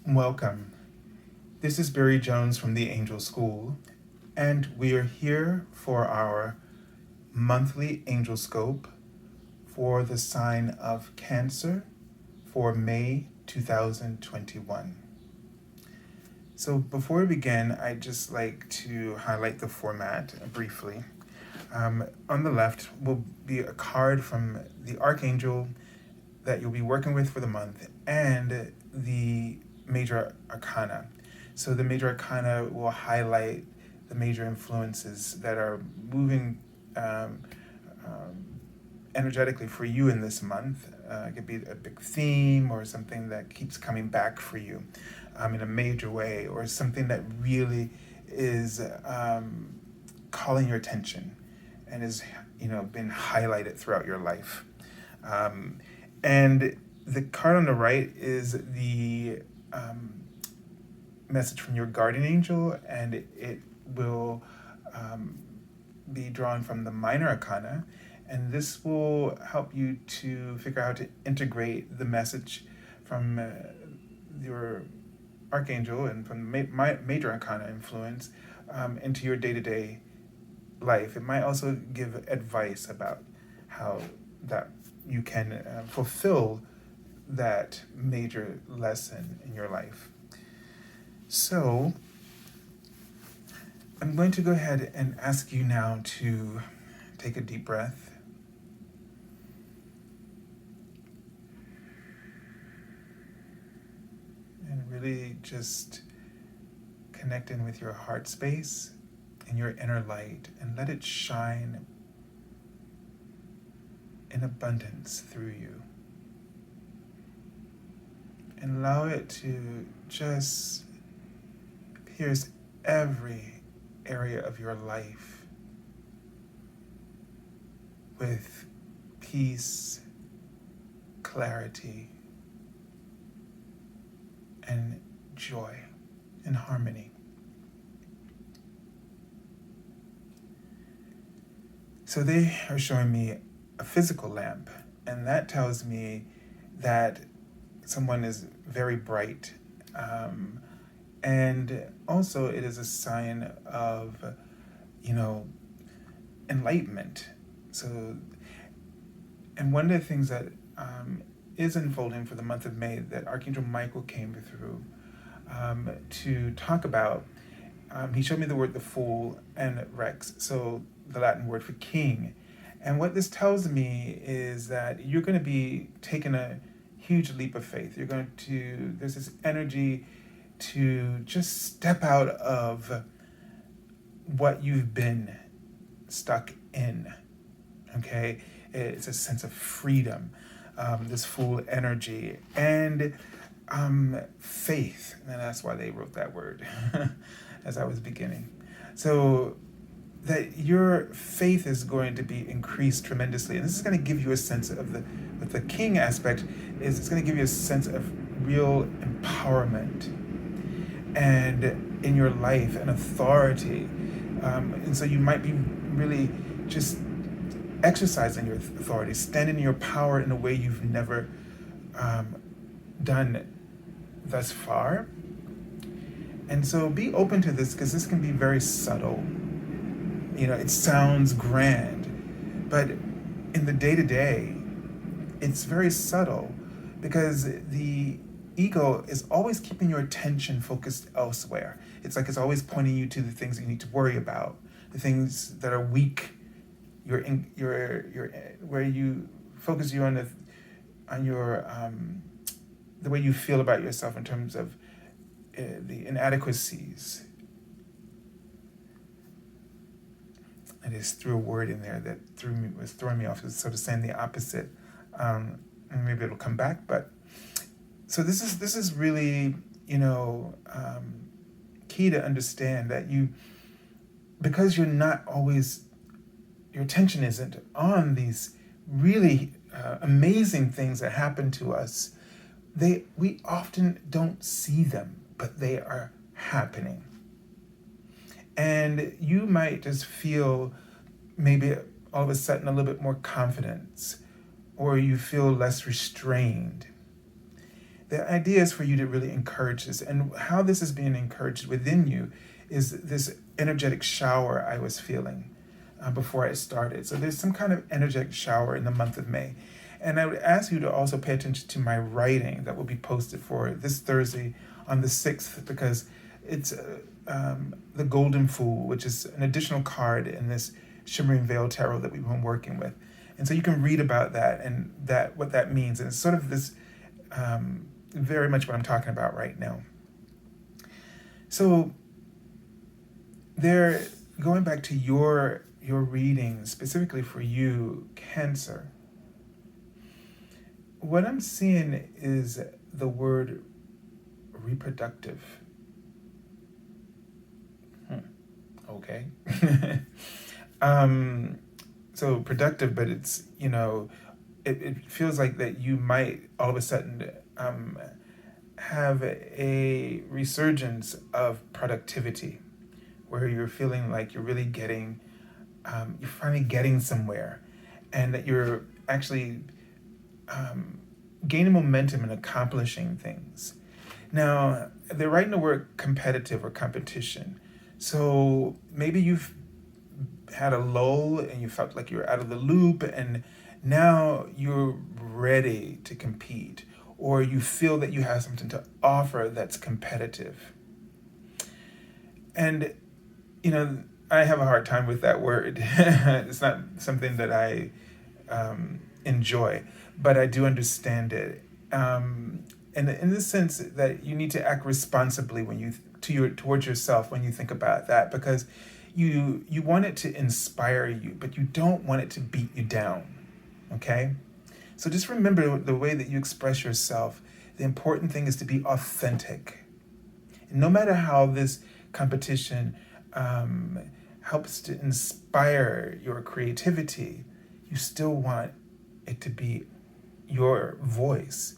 Welcome. This is Barry Jones from the Angel School, and we are here for our monthly Angelscope for the sign of Cancer for May 2021. So before we begin, I'd just like to highlight the format briefly. On the left will be a card from the Archangel that you'll be working with for the month and the Major Arcana. So the Major Arcana will highlight the major influences that are moving energetically for you in this month. It could be a big theme or something that keeps coming back for you in a major way, or something that really is calling your attention and is been highlighted throughout your life. And the card on the right is the message from your guardian angel, and it will be drawn from the Minor Arcana, and this will help you to figure out how to integrate the message from your Archangel and from the Major Arcana influence into your day-to-day life. It might also give advice about how that you can fulfill that major lesson in your life. So I'm going to go ahead and ask you now to take a deep breath. And really just connect in with your heart space and your inner light, and let it shine in abundance through you. And allow it to just pierce every area of your life with peace, clarity, and joy and harmony. So they are showing me a physical lamp, and that tells me that someone is very bright, and also it is a sign of enlightenment. So, and one of the things that is unfolding for the month of May that Archangel Michael came through to talk about, he showed me the word the Fool and Rex, so the Latin word for king. And what this tells me is that you're going to be taking a huge leap of faith. There's this energy to just step out of what you've been stuck in, okay? It's a sense of freedom, this Fool energy, and faith. And that's why they wrote that word as I was beginning. So that your faith is going to be increased tremendously. And this is going to give you a sense of with the king aspect, is it's going to give you a sense of real empowerment and in your life and authority. And so you might be really just exercising your authority, standing in your power in a way you've never done thus far. And so be open to this, because this can be very subtle. It sounds grand, but in the day-to-day, it's very subtle, because the ego is always keeping your attention focused elsewhere. It's like it's always pointing you to the things that you need to worry about, the things that are weak. Where you focus you on the way you feel about yourself in terms of the inadequacies. I just threw a word in there that was throwing me off, sort of saying the opposite. And maybe it'll come back. But so this is really key to understand that because you're not always, your attention isn't on these really amazing things that happen to us. We often don't see them, but they are happening. And you might just feel maybe all of a sudden a little bit more confidence, or you feel less restrained. The idea is for you to really encourage this. And how this is being encouraged within you is this energetic shower I was feeling before I started. So there's some kind of energetic shower in the month of May. And I would ask you to also pay attention to my writing that will be posted for this Thursday on the 6th, because it's the Golden Fool, which is an additional card in this Shimmering Veil Tarot that we've been working with. And so you can read about that and what that means. And it's sort of this very much what I'm talking about right now. So going back to your reading, specifically for you, Cancer, what I'm seeing is the word reproductive. Okay. So productive, but it's, it feels like that you might all of a sudden have a resurgence of productivity, where you're feeling like you're really you're finally getting somewhere, and that you're actually gaining momentum and accomplishing things. Now, they're writing the word competitive or competition. So maybe you've had a lull and you felt like you were out of the loop, and now you're ready to compete, or you feel that you have something to offer that's competitive. And, I have a hard time with that word. It's not something that I enjoy, but I do understand it. And in the sense that you need to act responsibly towards yourself when you think about that, because you want it to inspire you, but you don't want it to beat you down. Okay? So just remember the way that you express yourself. The important thing is to be authentic. And no matter how this competition helps to inspire your creativity, you still want it to be your voice.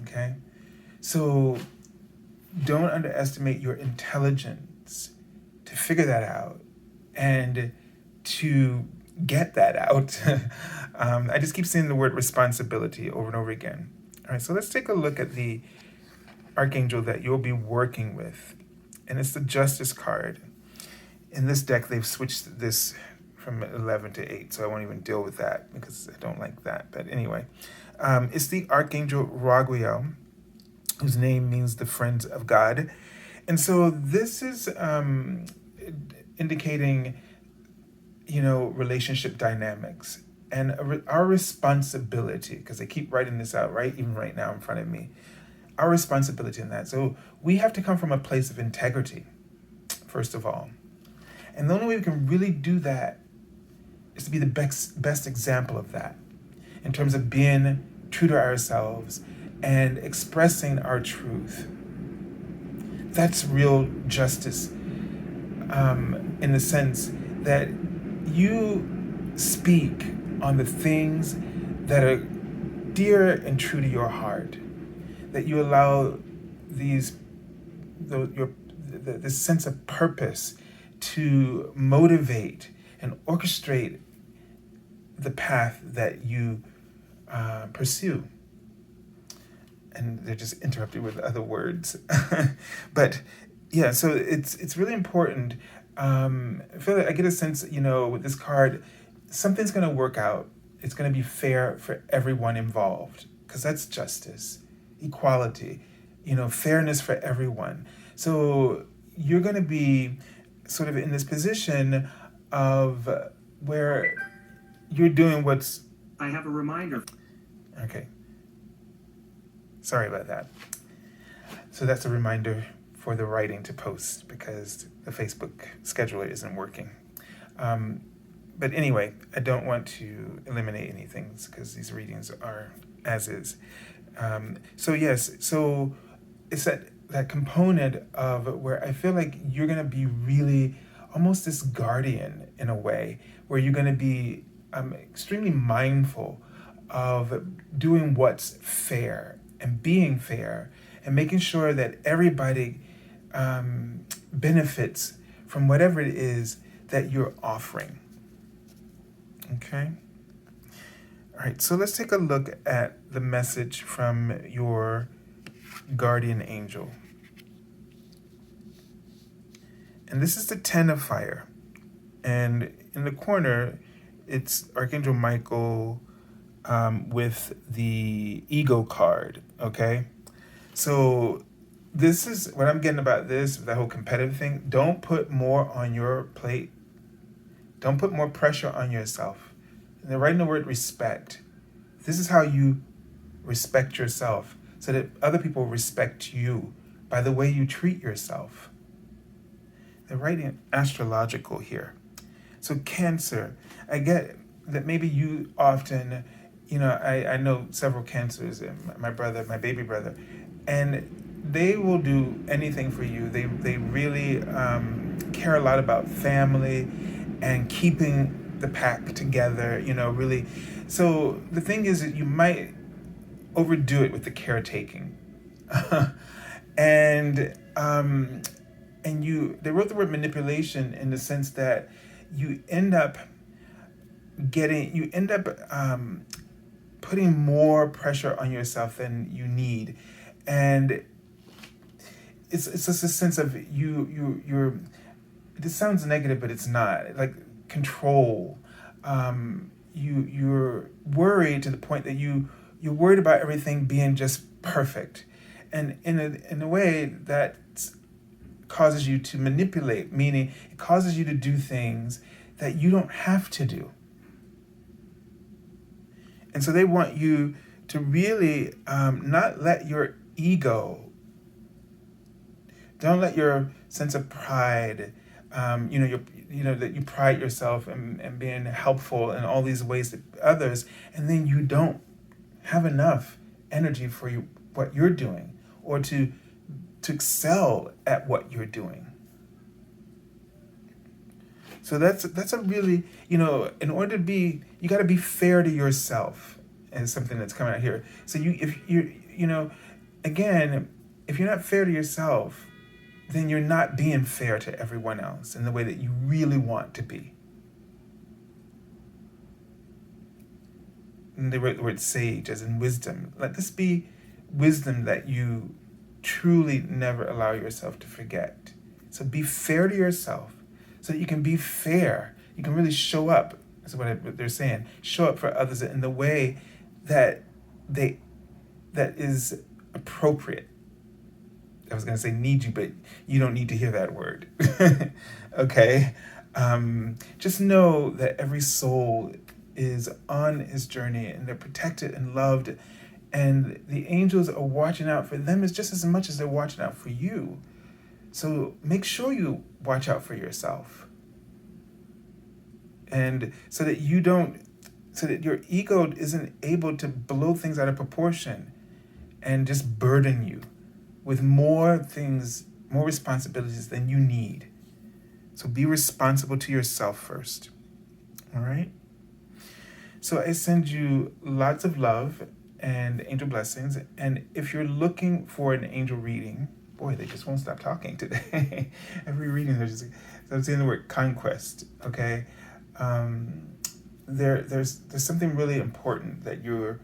Okay? So don't underestimate your intelligence to figure that out and to get that out. I just keep saying the word responsibility over and over again. All right, so let's take a look at the archangel that you'll be working with. And it's the Justice card. In this deck, they've switched this from 11 to 8, so I won't even deal with that because I don't like that. But anyway, it's the Archangel Radleigh, whose name means the friends of God. And so this is indicating, relationship dynamics and our responsibility, because they keep writing this out, right? Even right now in front of me. Our responsibility in that. So we have to come from a place of integrity, first of all. And the only way we can really do that is to be the best example of that, in terms of being true to ourselves and expressing our truth. That's real justice, in the sense that you speak on the things that are dear and true to your heart, that you allow this sense of purpose to motivate and orchestrate the path that you pursue. And they're just interrupted with other words. But yeah, so it's really important. I feel like I get a sense, with this card, something's going to work out. It's going to be fair for everyone involved, because that's justice, equality, fairness for everyone. So you're going to be sort of in this position of where you're doing what's... I have a reminder. Okay. Sorry about that. So that's a reminder for the writing to post, because the Facebook scheduler isn't working. But anyway, I don't want to eliminate any things, because these readings are as is. So yes, so it's that component of where I feel like you're going to be really almost this guardian in a way, where you're going to be extremely mindful of doing what's fair and being fair and making sure that everybody benefits from whatever it is that you're offering. Okay? All right, so let's take a look at the message from your guardian angel. And this is the 10 of fire. And in the corner, it's Archangel Michael with the ego card, okay? So this is what I'm getting about this, the whole competitive thing. Don't put more on your plate. Don't put more pressure on yourself. And they're writing the word respect. This is how you respect yourself, so that other people respect you by the way you treat yourself. They're writing astrological here. So Cancer, I get that maybe you often, I know several Cancers, my brother, my baby brother, and they will do anything for you. They really care a lot about family and keeping the pack together, really. So the thing is that you might overdo it with the caretaking. and they wrote the word manipulation in the sense that you end up putting more pressure on yourself than you need. And it's just a sense of you're this sounds negative, but it's not. Like control. You're worried to the point that you're worried about everything being just perfect. And in a way that causes you to manipulate, meaning it causes you to do things that you don't have to do. And so they want you to really not let your ego, don't let your sense of pride, that you pride yourself and being helpful in all these ways to others, and then you don't have enough energy for what you're doing, or to excel at what you're doing. So that's a really, in order to be, you got to be fair to yourself, and something that's coming out here. So if you're not fair to yourself, then you're not being fair to everyone else in the way that you really want to be. And they wrote the word sage as in wisdom. Let this be wisdom that you truly never allow yourself to forget. So be fair to yourself so that you can be fair. You can really show up, that's what they're saying, show up for others in the way that is appropriate. I was going to say need you, but you don't need to hear that word. Okay? Just know that every soul is on his journey, and they're protected and loved, and the angels are watching out for them as just as much as they're watching out for you. So make sure you watch out for yourself. And so that your ego isn't able to blow things out of proportion and just burden you with more things, more responsibilities than you need. So be responsible to yourself first. All right? So I send you lots of love and angel blessings. And if you're looking for an angel reading, boy, they just won't stop talking today. Every reading, I'm saying the word conquest, okay? There's something really important that you're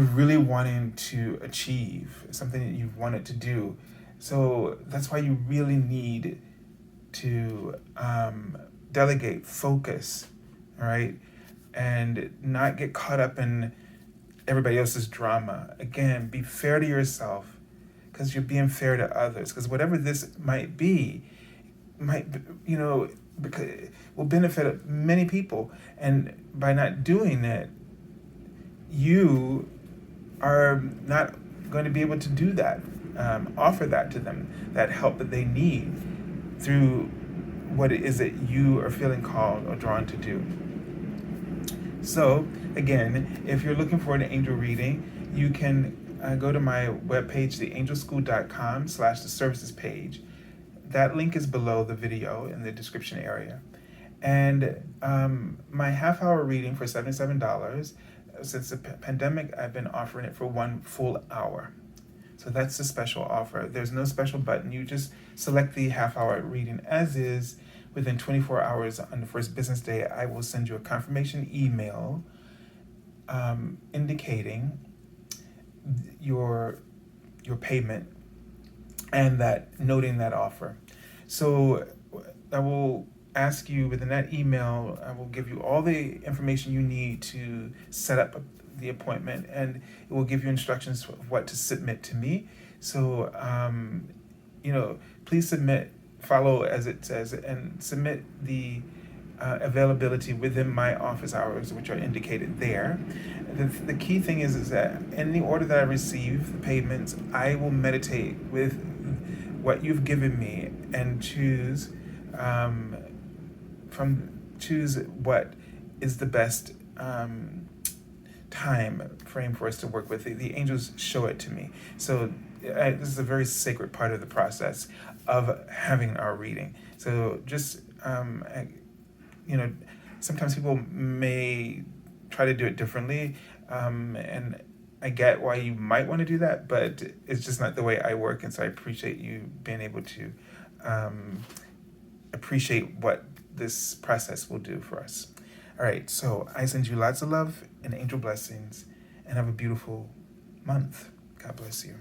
really wanting to achieve, something that you've wanted to do. So that's why you really need to delegate, focus, all right? And not get caught up in everybody else's drama. Again, be fair to yourself, because you're being fair to others. Because whatever this might be, will benefit many people. And by not doing it, you are not going to be able to do that, offer that to them, that help that they need through what it is that you are feeling called or drawn to do. So, again, if you're looking for an angel reading, you can go to my webpage, theangelschool.com/the services page. That link is below the video in the description area. And my half-hour reading for $77, since the pandemic, I've been offering it for 1 full hour. So that's the special offer. There's no special button. You just select the half-hour reading as is. Within 24 hours on the first business day, I will send you a confirmation email indicating your payment and that noting that offer. So I will ask you within that email, I will give you all the information you need to set up the appointment, and it will give you instructions of what to submit to me. So, please follow as it says, and submit the availability within my office hours, which are indicated there. The key thing is that in the order that I receive the payments, I will meditate with what you've given me and choose what is the best time frame for us to work with. The angels show it to me. So this is a very sacred part of the process of having our reading. So just, sometimes people may try to do it differently. And I get why you might want to do that, but it's just not the way I work. And so I appreciate you being able to appreciate what this process will do for us. All right, so I send you lots of love and angel blessings, and have a beautiful month. God bless you.